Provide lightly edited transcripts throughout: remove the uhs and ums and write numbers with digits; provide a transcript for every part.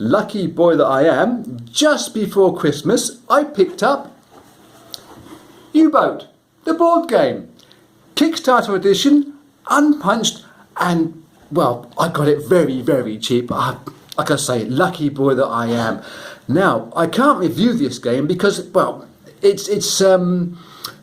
lucky boy that I am, just before Christmas, I picked up U-Boat, the board game. Kickstarter edition, unpunched, and, well, I got it very, very cheap. Like I say, lucky boy that I am. Now, I can't review this game because, well, it's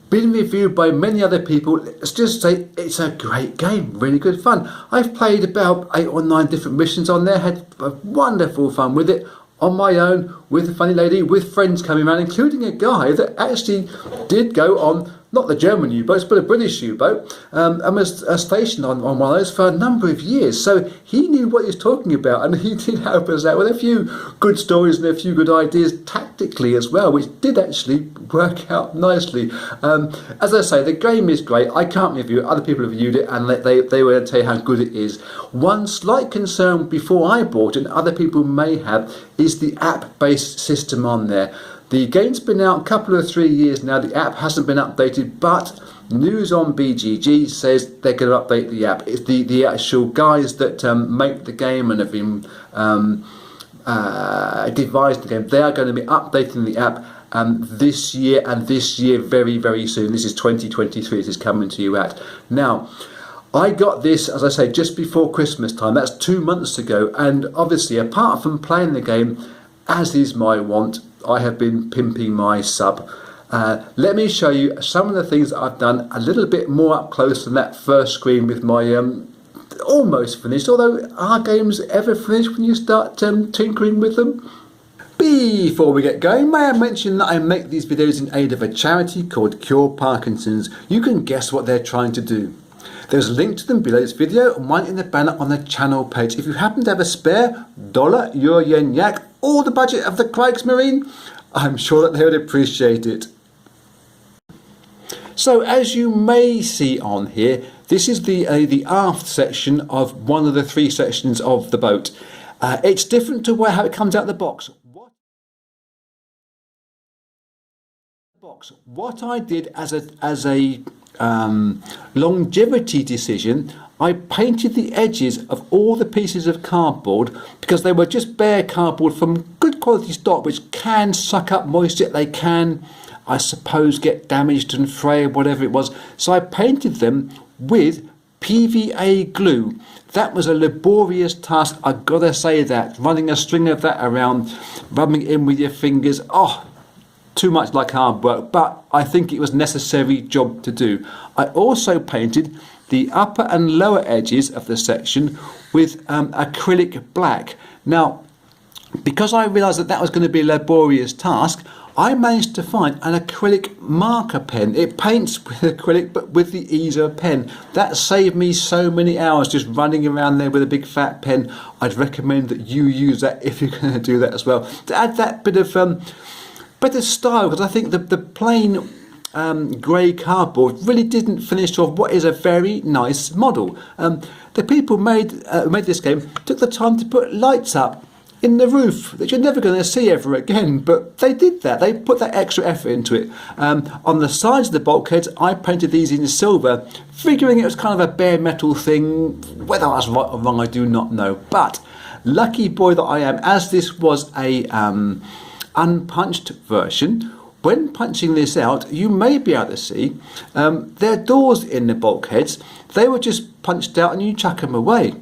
been reviewed by many other people. Let's just say it's a great game, really good fun. I've played about 8 or 9 different missions on there, had wonderful fun with it, on my own, with a funny lady, with friends coming around, including a guy that actually did go on, not the German U-boats, but a British U-boat, and was stationed on one of those for a number of years. So he knew what he was talking about, and he did help us out with a few good stories and a few good ideas tactically as well, which did actually work out nicely. As I say, the game is great. I can't review it. Other people have reviewed it, and they will tell you how good it is. One slight concern before I bought it, and other people may have, is the app-based system on there. The game's been out a couple of 3 years now. The app hasn't been updated, but news on BGG says they're going to update the app. It's the actual guys that make the game and have been devised the game. They are going to be updating the app this year, and this year very, very soon. This is 2023. This is coming to you at. Now, I got this, as I say, just before Christmas time. That's 2 months ago, and obviously, apart from playing the game, as is my wont, I have been pimping my sub. Let me show you some of the things that I've done a little bit more up close than that first screen with my almost finished, although are games ever finished when you start tinkering with them? Before we get going, may I mention that I make these videos in aid of a charity called Cure Parkinson's. You can guess what they're trying to do. There's a link to them below this video and one in the banner on the channel page. If you happen to have a spare dollar, euro, yen, yak, or the budget of the Kriegsmarine, I'm sure that they would appreciate it. So as you may see on here, this is the aft section of one of the 3 sections of the boat. It's different to how it comes out of the box. What I did as a longevity decision, I painted the edges of all the pieces of cardboard because they were just bare cardboard from good quality stock, which can suck up moisture. They can, I suppose, get damaged and fray, whatever it was. So I painted them with PVA glue. That was a laborious task, I've got to say that. Running a string of that around, rubbing it in with your fingers, too much like hard work, but I think it was a necessary job to do. I also painted the upper and lower edges of the section with acrylic black. Now, because I realised that was going to be a laborious task, I managed to find an acrylic marker pen. It paints with acrylic, but with the ease of a pen. That saved me so many hours just running around there with a big fat pen. I'd recommend that you use that if you're going to do that as well, to add that bit of style, because I think the plain grey cardboard really didn't finish off what is a very nice model. The people made this game took the time to put lights up in the roof that you're never going to see ever again, but they did that. They put that extra effort into it. On the sides of the bulkheads, I painted these in silver, figuring it was kind of a bare metal thing. Whether I was right or wrong, I do not know. But lucky boy that I am, as this was a unpunched version, when punching this out, you may be able to see there are doors in the bulkheads. They were just punched out and you chuck them away.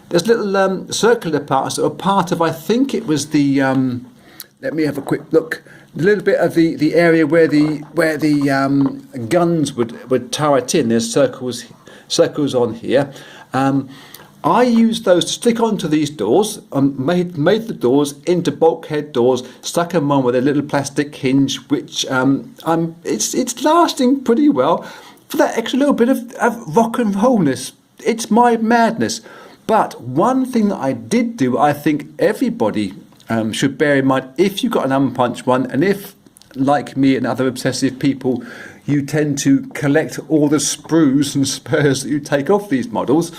There's little circular parts that were part of, I think it was the, let me have a quick look, a little bit of the area where the guns would turret in. There's circles on here. I used those to stick onto these doors and made the doors into bulkhead doors, stuck them on with a little plastic hinge, which it's lasting pretty well for that extra little bit of rock and rollness. It's my madness. But one thing that I did do, I think everybody should bear in mind, if you've got an unpunched one, and if, like me and other obsessive people, you tend to collect all the sprues and spurs that you take off these models,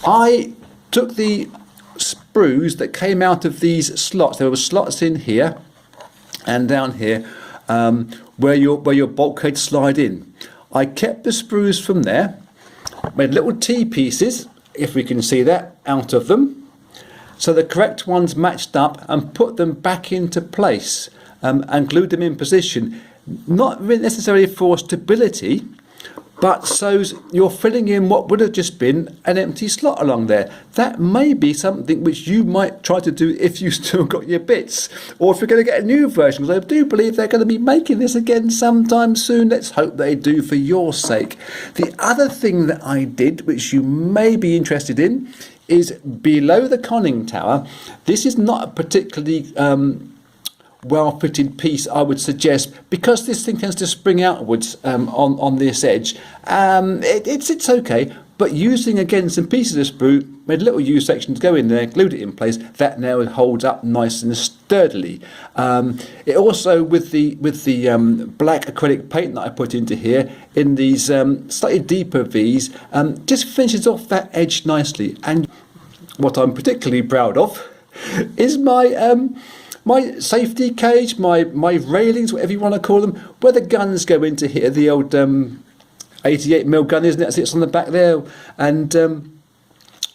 I took the sprues that came out of these slots. There were slots in here and down here where your bulkhead slide in. I kept the sprues from there, made little T-pieces, if we can see that, out of them, so the correct ones matched up, and put them back into place, and glued them in position, not necessarily for stability, but so you're filling in what would have just been an empty slot along there. That may be something which you might try to do if you still got your bits, or if you're going to get a new version, because I do believe they're going to be making this again sometime soon. Let's hope they do, for your sake. The other thing that I did, which you may be interested in, is below the conning tower. This is not a particularly well-fitted piece, I would suggest, because this thing tends to spring outwards on this edge. It's okay, but using again some pieces of sprue, made a little U section to go in there, glued it in place. That now holds up nice and sturdily. It also, with the black acrylic paint that I put into here in these slightly deeper V's, just finishes off that edge nicely. And what I'm particularly proud of is my safety cage, my railings, whatever you want to call them, where the guns go into here. The old 88mm gun, isn't it? Sits on the back there, and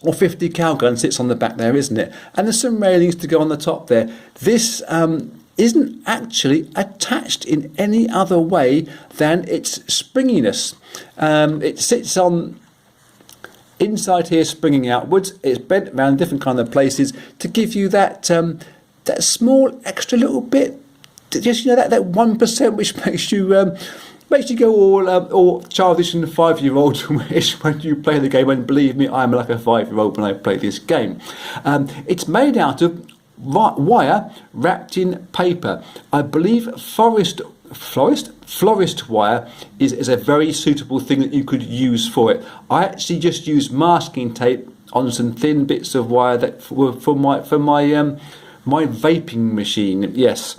or 50 cal gun sits on the back there, isn't it? And there's some railings to go on the top there. This isn't actually attached in any other way than its springiness. It sits on inside here, springing outwards. It's bent around different kind of places to give you that that small extra little bit, just that 1%, which makes you go all childish and 5-year-old when you play the game. And believe me, I'm like a 5-year-old when I play this game. It's made out of wire wrapped in paper. I believe florist wire is a very suitable thing that you could use for it. I actually just used masking tape on some thin bits of wire that were for my vaping machine. Yes,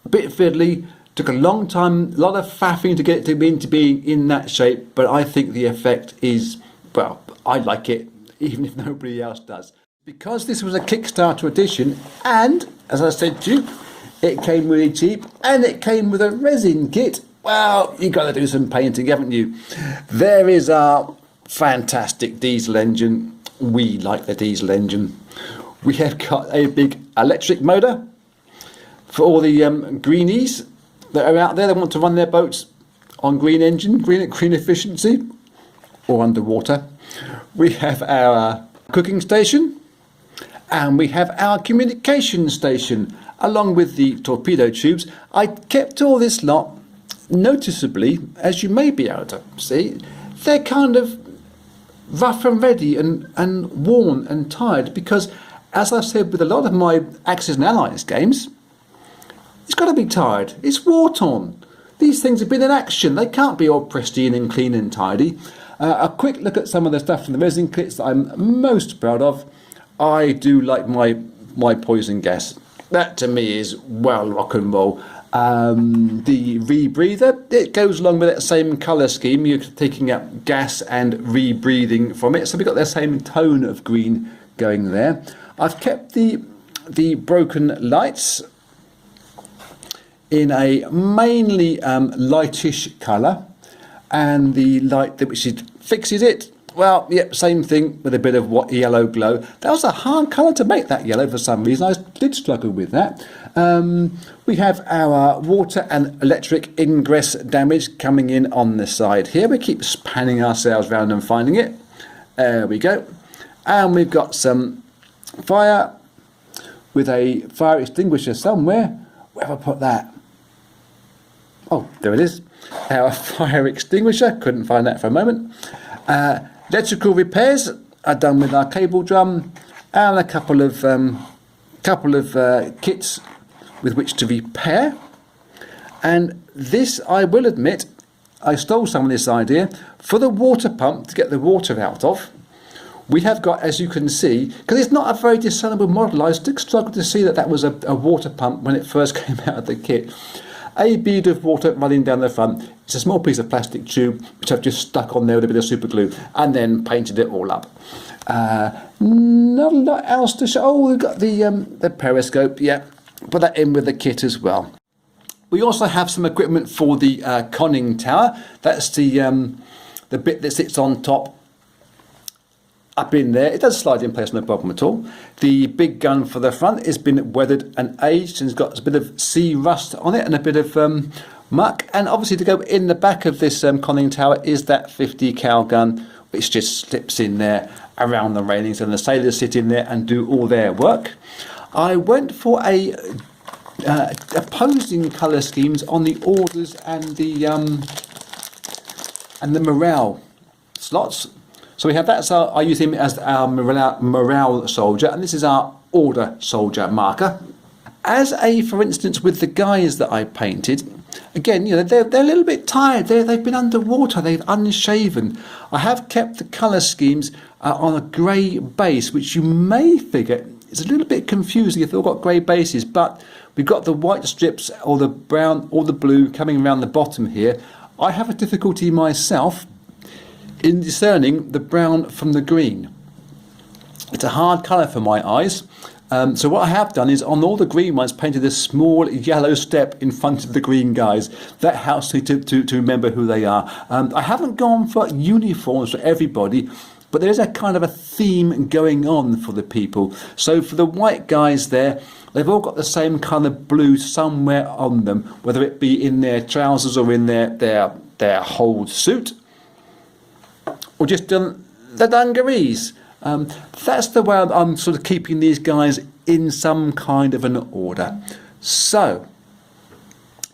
a bit fiddly, took a long time, a lot of faffing to get it into being in that shape, but I think the effect is, well, I like it, even if nobody else does. Because this was a Kickstarter edition, and as I said to you, it came really cheap, and it came with a resin kit. Well, you got to do some painting, haven't you? There is our fantastic diesel engine. We like the diesel engine. We have got a big electric motor for all the greenies that are out there that want to run their boats on green engine, green efficiency, or underwater. We have our cooking station, and we have our communication station, along with the torpedo tubes. I kept all this lot noticeably, as you may be able to see, they're kind of rough and ready and worn and tired, because as I've said with a lot of my Axis and Allies games, it's got to be tired. It's war-torn. These things have been in action. They can't be all pristine and clean and tidy. A quick look at some of the stuff from the resin kits that I'm most proud of. I do like my poison gas. That to me is, well, rock and roll. The rebreather, it goes along with that same colour scheme. You're taking up gas and rebreathing from it. So we've got the same tone of green going there. I've kept the broken lights in a mainly lightish colour, and the light that which fixes it, well, yep, same thing with a bit of yellow glow. That was a hard colour to make, that yellow, for some reason. I did struggle with that. We have our water and electric ingress damage coming in on the side here. We keep spanning ourselves around and finding it. There we go. And we've got some fire with a fire extinguisher somewhere. Where have I put that? Oh, there it is. Our fire extinguisher. Couldn't find that for a moment. Electrical repairs are done with our cable drum and a couple of kits with which to repair. And this, I will admit, I stole some of this idea for the water pump to get the water out of. We have got, as you can see, because it's not a very discernible model, I still struggled to see that that was a water pump when it first came out of the kit. A bead of water running down the front. It's a small piece of plastic tube which I've just stuck on there with a bit of super glue and then painted it all up. Not a lot else to show. Oh, we've got the periscope. Yeah, put that in with the kit as well. We also have some equipment for the conning tower. That's the bit that sits on top up in there. It does slide in place, no problem at all. The big gun for the front has been weathered and aged and it's got a bit of sea rust on it and a bit of muck. And obviously to go in the back of this conning tower is that 50 cal gun, which just slips in there around the railings, and the sailors sit in there and do all their work. I went for a opposing colour schemes on the orders and the morale slots. So we have that. So I use him as our morale soldier, and this is our order soldier marker. As for instance, with the guys that I painted, again, you know, they're a little bit tired. They've been underwater. They've unshaven. I have kept the colour schemes on a grey base, which you may figure is a little bit confusing if they've all got grey bases. But we've got the white strips or the brown or the blue coming around the bottom here. I have a difficulty myself in discerning the brown from the green. It's a hard colour for my eyes. So what I have done is on all the green ones painted a small yellow step in front of the green guys. That helps me to remember who they are. I haven't gone for uniforms for everybody, but there's a kind of a theme going on for the people. So for the white guys there, they've all got the same kind of blue somewhere on them, whether it be in their trousers or in their whole suit, or just the dungarees. That's the way I'm sort of keeping these guys in some kind of an order. So,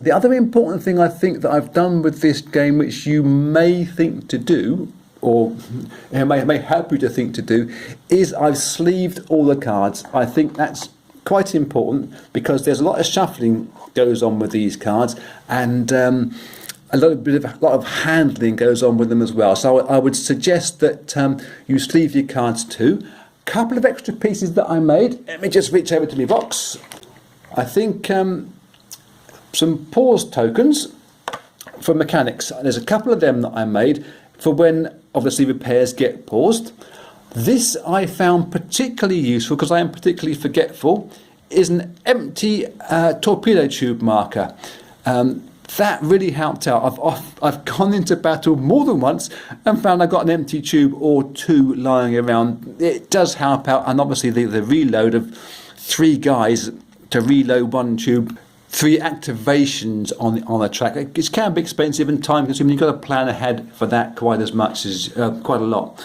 the other important thing I think that I've done with this game, which you may think to do, or it may help you to think to do, is I've sleeved all the cards. I think that's quite important because there's a lot of shuffling goes on with these cards, and a lot of handling goes on with them as well. So I would suggest that you sleeve your cards too. Couple of extra pieces that I made. Let me just reach over to my box. I think some pause tokens for mechanics. There's a couple of them that I made for when obviously repairs get paused. This I found particularly useful because I am particularly forgetful, is an empty torpedo tube marker. That really helped out. I've gone into battle more than once and found I've got an empty tube or two lying around. It does help out, and obviously the reload of 3 guys to reload 1 tube, 3 activations on a track. It can be expensive and time consuming. You've got to plan ahead for that quite as much as quite a lot.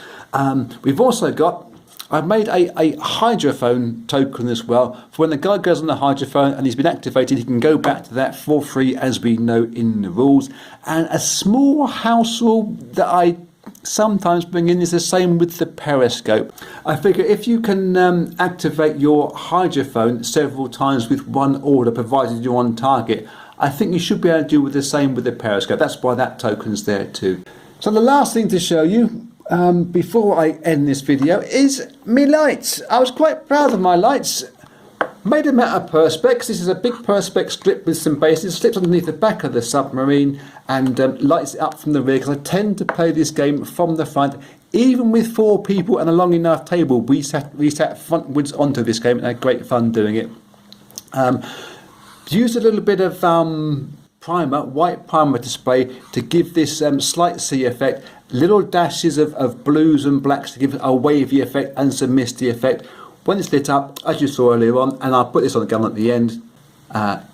We've also got, I've made a hydrophone token as well, for when the guy goes on the hydrophone and he's been activated, he can go back to that for free, as we know in the rules. And a small house rule that I sometimes bring in is the same with the periscope. I figure if you can activate your hydrophone several times with one order, provided you're on target, I think you should be able to do the same with the periscope. That's why that token's there too. So the last thing to show you before I end this video is me lights. I was quite proud of my lights. Made them out of perspex. This is a big perspex strip with some bases. Slips underneath the back of the submarine and lights it up from the rear, because I tend to play this game from the front. Even with 4 people and a long enough table, we sat frontwards onto this game and had great fun doing it. Used a little bit of primer, white primer to spray to give this slight sea effect. Little dashes of blues and blacks to give a wavy effect and some misty effect. When it's lit up, as you saw earlier on, and I'll put this on the gun at the end,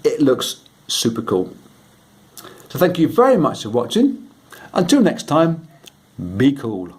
it looks super cool. So thank you very much for watching. Until next time, be cool.